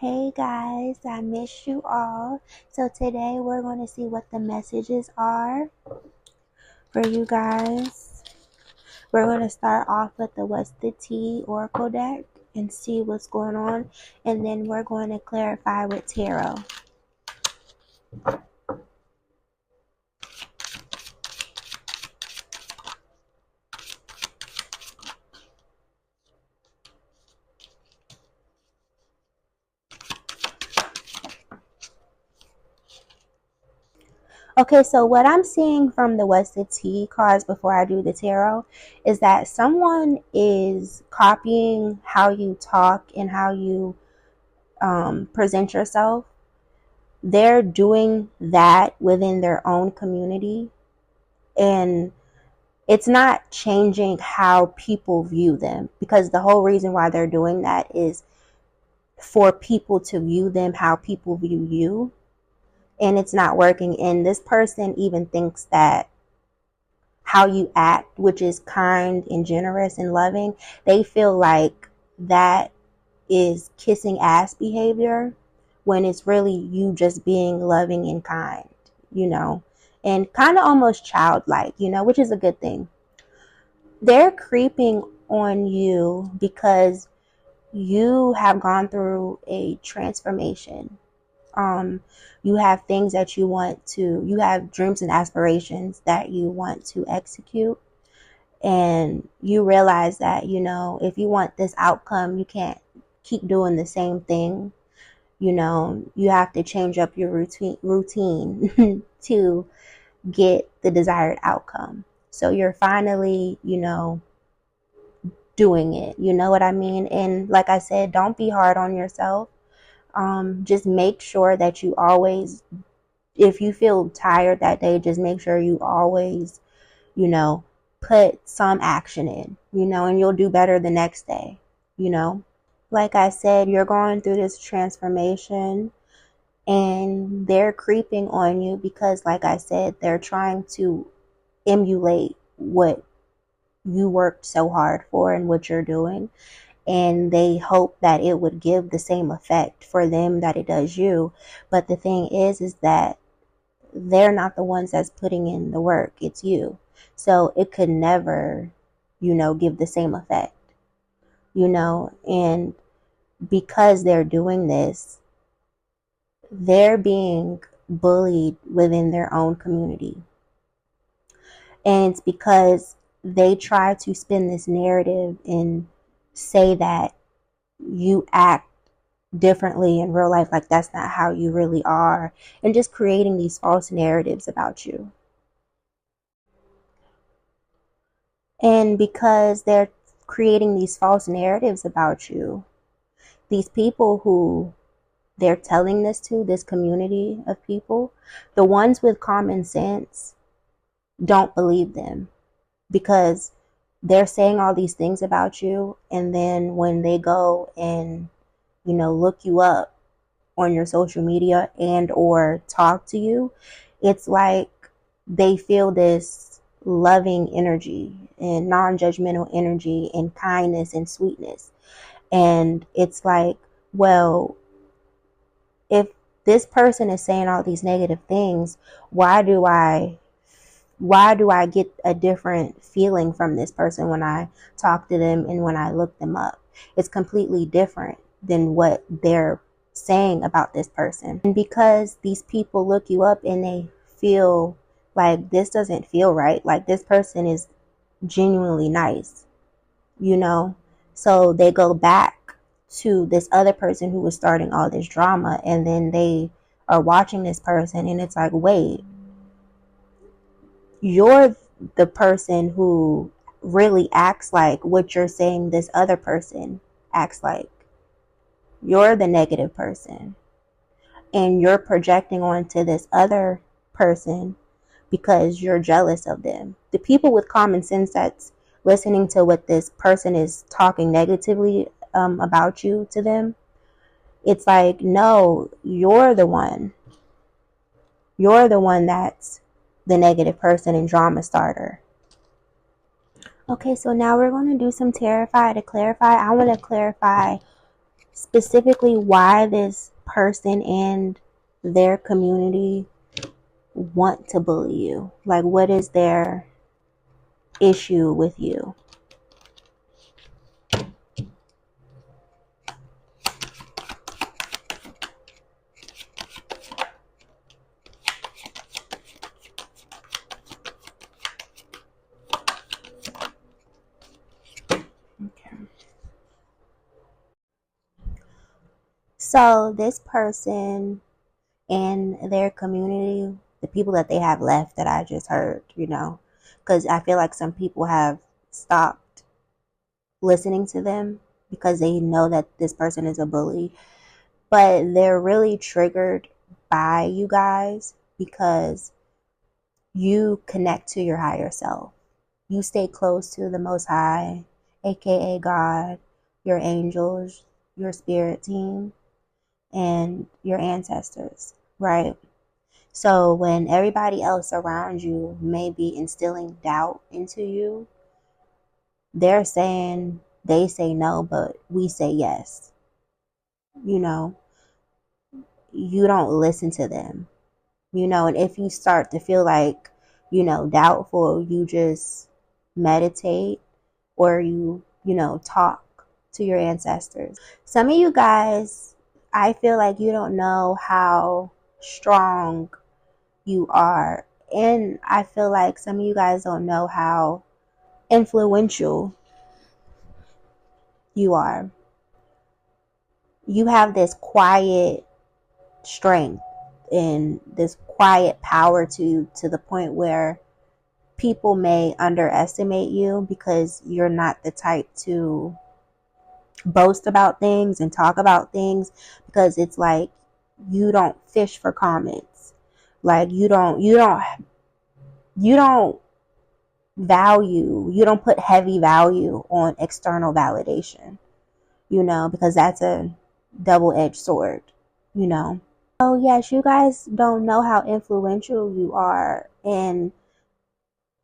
Hey guys, I miss you all. So today we're going to see what the messages are for you guys. We're going to start off with the What's the Tea Oracle deck and see what's going on. And then we're going to clarify with Tarot. Okay, so what I'm seeing from the What's the Tea cards before I do the tarot is that someone is copying how you talk and how you present yourself. They're doing that within their own community, and it's not changing how people view them, because the whole reason why they're doing that is for people to view them how people view you, and it's not working. And this person even thinks that how you act, which is kind and generous and loving, they feel like that is kissing ass behavior, when it's really you just being loving and kind, and kind of almost childlike, which is a good thing. They're creeping on you because you have gone through a transformation. You have things that you have dreams and aspirations that you want to execute. And you realize that, if you want this outcome, you can't keep doing the same thing. You have to change up your routine to get the desired outcome. So you're finally, doing it. You know what I mean? And like I said, don't be hard on yourself. Just make sure that you always, if you feel tired that day, just make sure you always, put some action in, and you'll do better the next day, Like I said, you're going through this transformation, and they're creeping on you because, like I said, they're trying to emulate what you worked so hard for and what you're doing. And they hope that it would give the same effect for them that it does you. But the thing is that they're not the ones that's putting in the work. It's you. So it could never, give the same effect, and because they're doing this, they're being bullied within their own community. And it's because they try to spin this narrative and say that you act differently in real life, like that's not how you really are, and just creating these false narratives about you. And because they're creating these false narratives about you, these people who they're telling this to, this community of people, the ones with common sense don't believe them, because they're saying all these things about you, and then when they go and look you up on your social media and or talk to you, it's like they feel this loving energy and non-judgmental energy and kindness and sweetness. And it's like, well, if this person is saying all these negative things, why do I get a different feeling from this person when I talk to them and when I look them up? It's completely different than what they're saying about this person. And because these people look you up and they feel like this doesn't feel right, like this person is genuinely nice, so they go back to this other person who was starting all this drama, and then they are watching this person, and it's like, wait, you're the person who really acts like what you're saying this other person acts like. You're the negative person, and you're projecting onto this other person because you're jealous of them. The people with common sense that's listening to what this person is talking negatively about you to them, it's like, no, you're the one. You're the one that's the negative person and drama starter. Okay, so now we're going to do some tarot to clarify. I want to clarify specifically why this person and their community want to bully you. Like, what is their issue with you? Okay. So this person and their community, the people that they have left that I just heard, because I feel like some people have stopped listening to them because they know that this person is a bully, but they're really triggered by you guys because you connect to your higher self. You stay close to the Most High, aka God, your angels, your spirit team, and your ancestors, right? So when everybody else around you may be instilling doubt into you, they're saying they say no, but we say yes. You don't listen to them, and if you start to feel like, doubtful, you just meditate or talk to your ancestors. Some of you guys, I feel like you don't know how strong you are. And I feel like some of you guys don't know how influential you are. You have this quiet strength and this quiet power to the point where people may underestimate you because you're not the type to boast about things and talk about things, because it's like you don't fish for comments. Like you don't put heavy value on external validation, because that's a double-edged sword, Oh yes, you guys don't know how influential you are. And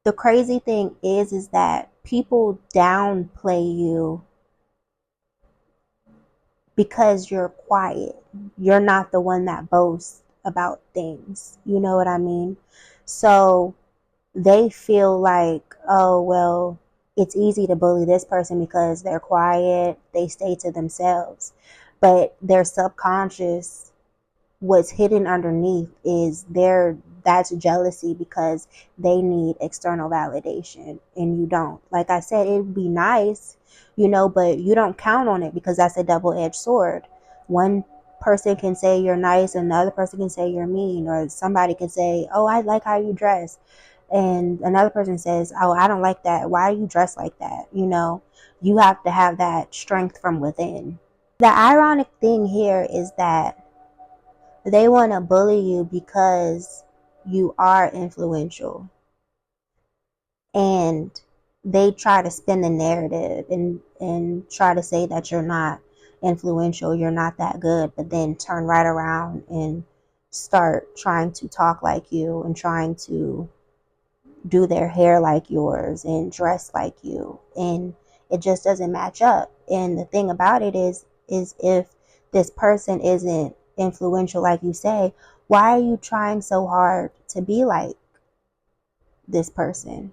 the crazy thing is that people downplay you because you're quiet. You're not the one that boasts about things. You know what I mean? So they feel like, oh, well, it's easy to bully this person because they're quiet, they stay to themselves. But their subconscious, what's hidden underneath is that's jealousy because they need external validation and you don't. Like I said, it'd be nice, but you don't count on it because that's a double-edged sword. One person can say you're nice, another person can say you're mean, or somebody can say, oh, I like how you dress, and another person says, oh, I don't like that, why are you dressed like that? You have to have that strength from within. The ironic thing here is that they want to bully you because you are influential, and they try to spin the narrative and try to say that you're not influential, you're not that good, but then turn right around and start trying to talk like you and trying to do their hair like yours and dress like you, and it just doesn't match up. And the thing about it is if this person isn't influential like you say, why are you trying so hard to be like this person?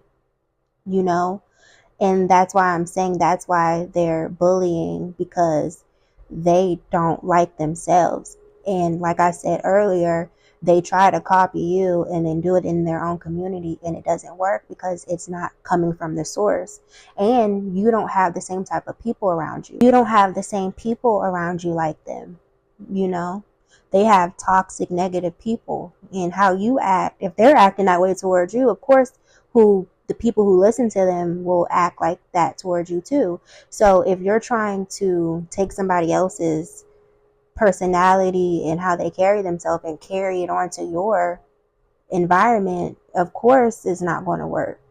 And that's why I'm saying that's why they're bullying, because they don't like themselves. And like I said earlier, they try to copy you and then do it in their own community, and it doesn't work because it's not coming from the source. And you don't have the same type of people around you. You don't have the same people around you like them. They have toxic, negative people, and how you act, if they're acting that way towards you, of course, the people who listen to them will act like that towards you too. So if you're trying to take somebody else's personality and how they carry themselves and carry it onto your environment, of course it's not going to work.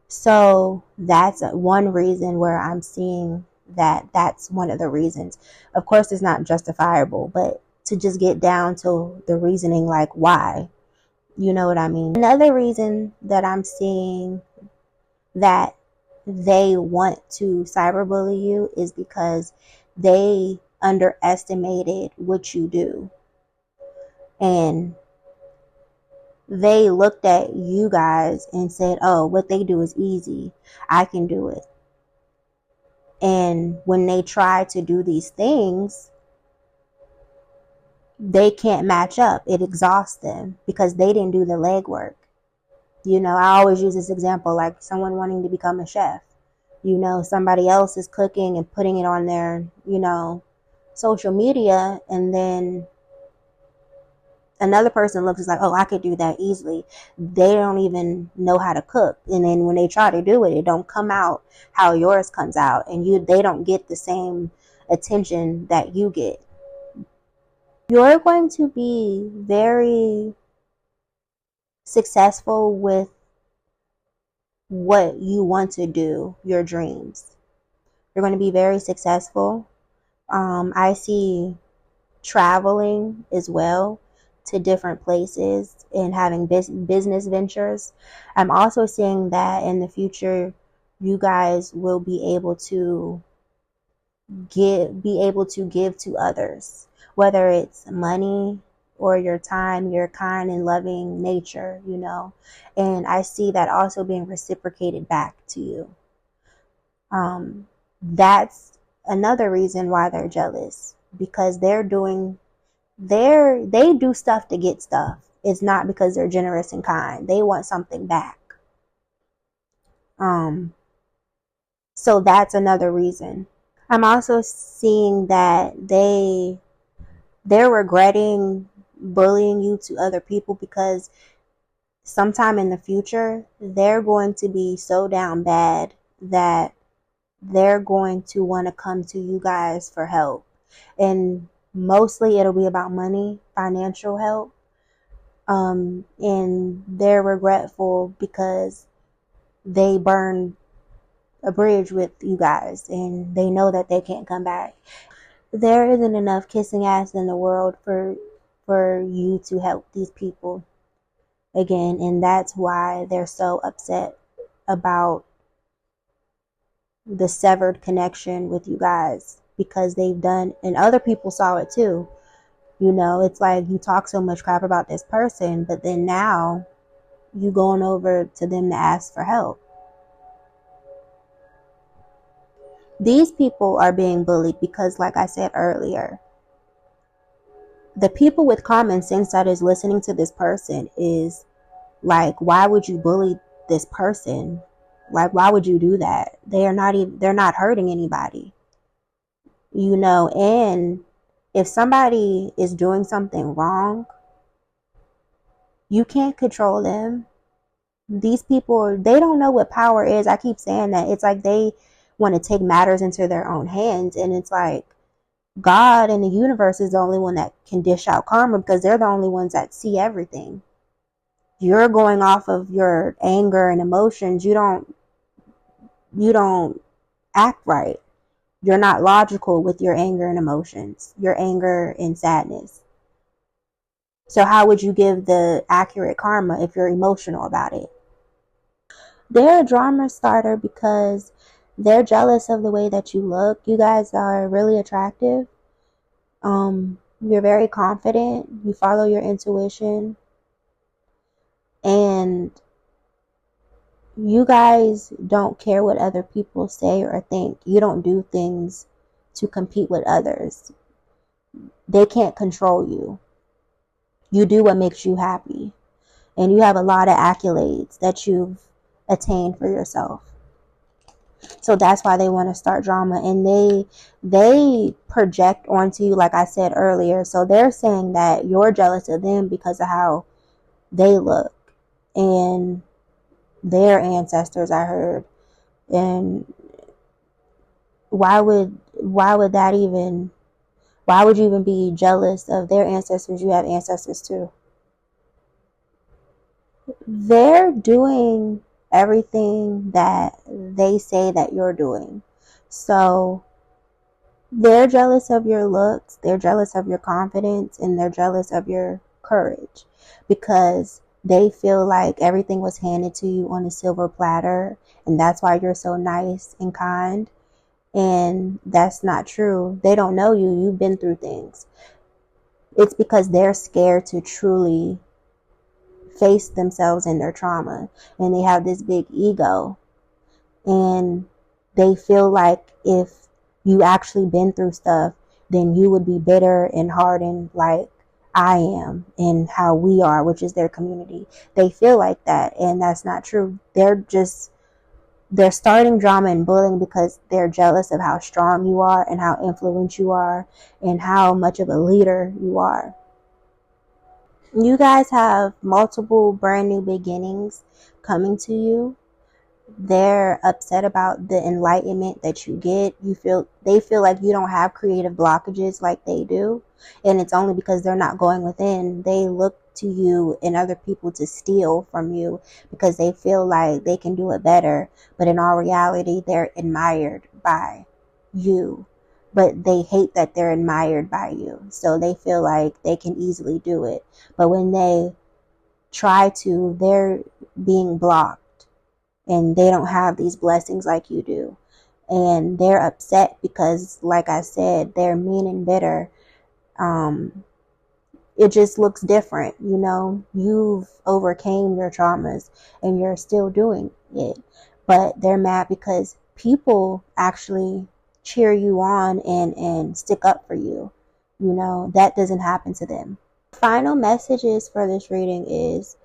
So that's one reason where I'm seeing that's one of the reasons. Of course it's not justifiable, but to just get down to the reasoning, like why. You know what I mean? Another reason that I'm seeing that they want to cyberbully you is because they underestimated what you do. And they looked at you guys and said, oh, what they do is easy. I can do it. And when they try to do these things, they can't match up. It exhausts them because they didn't do the legwork. You know, I always use this example, like someone wanting to become a chef. You know, somebody else is cooking and putting it on their, you know, social media, and then another person looks like, oh, I could do that easily. They don't even know how to cook. And then when they try to do it, it don't come out how yours comes out. And they don't get the same attention that you get. You're going to be very successful with what you want to do, your dreams. You're going to be very successful. I see traveling as well to different places and having business ventures. I'm also seeing that in the future, you guys will be able to give to others, whether it's money or your time, your kind and loving nature, you know. And I see that also being reciprocated back to you. That's another reason why they're jealous, because they do stuff to get stuff. It's not because they're generous and kind. They want something back. So that's another reason. I'm also seeing that they're regretting bullying you to other people, because sometime in the future, they're going to be so down bad that they're going to want to come to you guys for help. And mostly it'll be about money, financial help. And they're regretful because they burned a bridge with you guys and they know that they can't come back. There isn't enough kissing ass in the world for you to help these people again, and that's why they're so upset about the severed connection with you guys, because they've done, and other people saw it too. You know, it's like you talk so much crap about this person, but then now you going over to them to ask for help. These people are being bullied because, like I said earlier, the people with common sense that is listening to this person is like, why would you bully this person? Like, why would you do that? They're not hurting anybody. You know, and if somebody is doing something wrong, you can't control them. These people, they don't know what power is. I keep saying that. It's like they want to take matters into their own hands. And it's like God and the universe is the only one that can dish out karma, because they're the only ones that see everything. You're going off of your anger and emotions. You don't act right. You're not logical with your anger and emotions, your anger and sadness. So how would you give the accurate karma if you're emotional about it? They're a drama starter because they're jealous of the way that you look. You guys are really attractive. You're very confident. You follow your intuition. And you guys don't care what other people say or think. You don't do things to compete with others. They can't control you. You do what makes you happy. And you have a lot of accolades that you've attained for yourself. So that's why they want to start drama, and they project onto you, like I said earlier. So they're saying that you're jealous of them because of how they look and their ancestors, I heard. And why would you even be jealous of their ancestors? You have ancestors too. They're doing everything that they say that you're doing. So they're jealous of your looks, they're jealous of your confidence, and they're jealous of your courage, because They feel like everything was handed to you on a silver platter, and that's why you're so nice and kind. And that's not true. They don't know you. You've been through things. It's because they're scared to truly face themselves and their trauma. And they have this big ego. And they feel like if you actually been through stuff, then you would be bitter and hardened like I am and how we are, which is their community. They feel like that, and that's not true. They're starting drama and bullying because they're jealous of how strong you are and how influential you are and how much of a leader you are. You guys have multiple brand new beginnings coming to you. They're upset about the enlightenment that you get. They feel like you don't have creative blockages like they do, and it's only because they're not going within. They look to you and other people to steal from you because they feel like they can do it better, but in all reality they're admired by you, but they hate that they're admired by you, so they feel like they can easily do it. But when they try to, they're being blocked, and they don't have these blessings like you do. And they're upset because, like I said, they're mean and bitter. It just looks different, you know. You've overcame your traumas and you're still doing it. But they're mad because people actually cheer you on and stick up for you. You know, that doesn't happen to them. Final messages for this reading is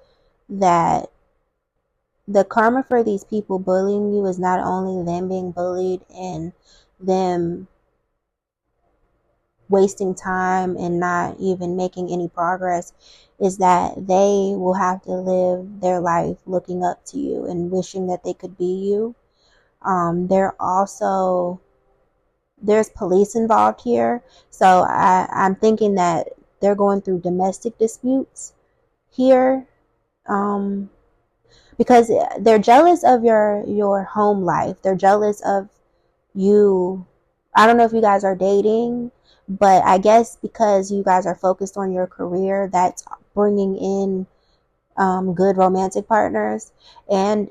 that the karma for these people bullying you is not only them being bullied and them wasting time and not even making any progress, is that they will have to live their life looking up to you and wishing that they could be you. There's police involved here, so I'm thinking that they're going through domestic disputes here. Because they're jealous of your home life. They're jealous of you. I don't know if you guys are dating, but I guess because you guys are focused on your career, that's bringing in good romantic partners, and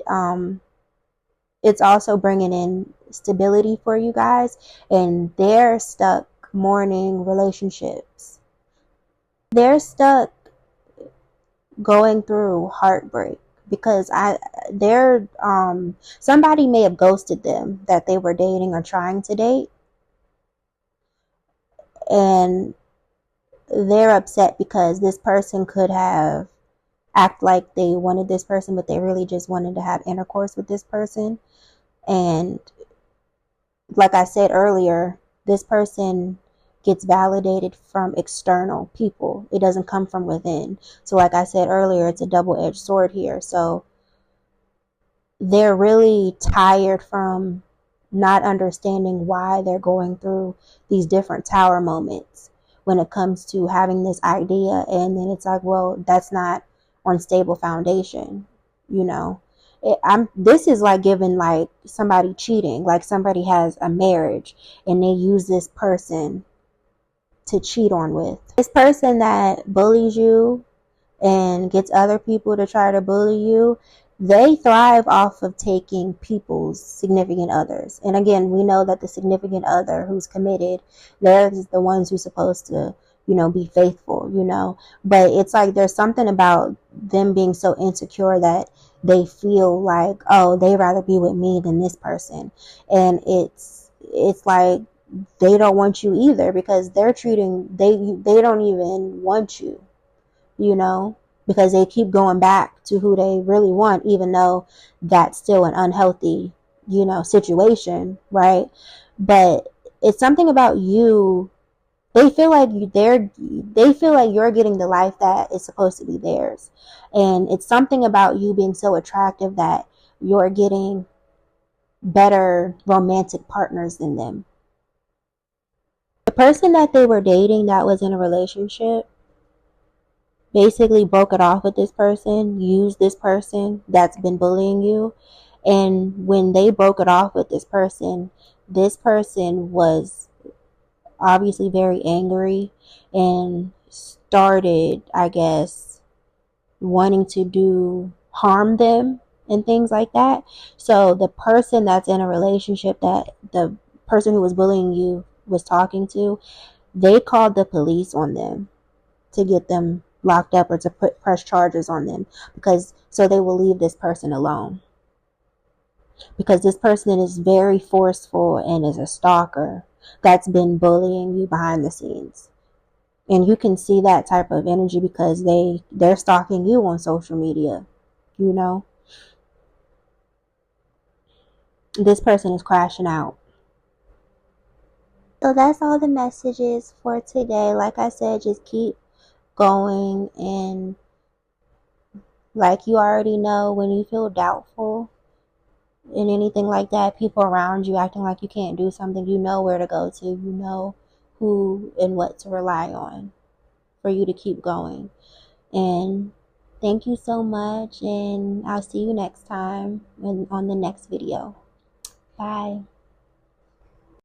it's also bringing in stability for you guys. And they're stuck mourning relationships. They're stuck going through heartbreak because somebody may have ghosted them that they were dating or trying to date, and they're upset because this person could have act like they wanted this person, but they really just wanted to have intercourse with this person. And like I said earlier, this person gets validated from external people. It doesn't come from within. So like I said earlier, it's a double-edged sword here. So they're really tired from not understanding why they're going through these different tower moments when it comes to having this idea, and then it's like, well, that's not on stable foundation, you know. This is like giving like somebody cheating, like somebody has a marriage and they use this person to cheat on with. This person that bullies you and gets other people to try to bully you, they thrive off of taking people's significant others. And again, we know that the significant other who's committed, they're the ones who's supposed to, you know, be faithful, you know. But it's like there's something about them being so insecure that they feel like, oh, they'd rather be with me than this person. And it's like they don't want you either, because they don't even want you, you know, because they keep going back to who they really want, even though that's still an unhealthy, you know, situation, right? But it's something about you. They feel like you're getting the life that is supposed to be theirs. And it's something about you being so attractive that you're getting better romantic partners than them. The person that they were dating that was in a relationship basically broke it off with this person, used this person that's been bullying you. And when they broke it off with this person was obviously very angry and started, I guess, wanting to do harm them and things like that. So the person that's in a relationship that the person who was bullying you was talking to, they called the police on them to get them locked up or to press charges on them, because so they will leave this person alone, because this person is very forceful and is a stalker that's been bullying you behind the scenes. And you can see that type of energy because they're stalking you on social media. You know, this person is crashing out. So that's all the messages for today. Like I said, just keep going, and like you already know, when you feel doubtful and anything like that, people around you acting like you can't do something, you know where to go to. You know who and what to rely on for you to keep going. And thank you so much, and I'll see you next time on the next video. Bye.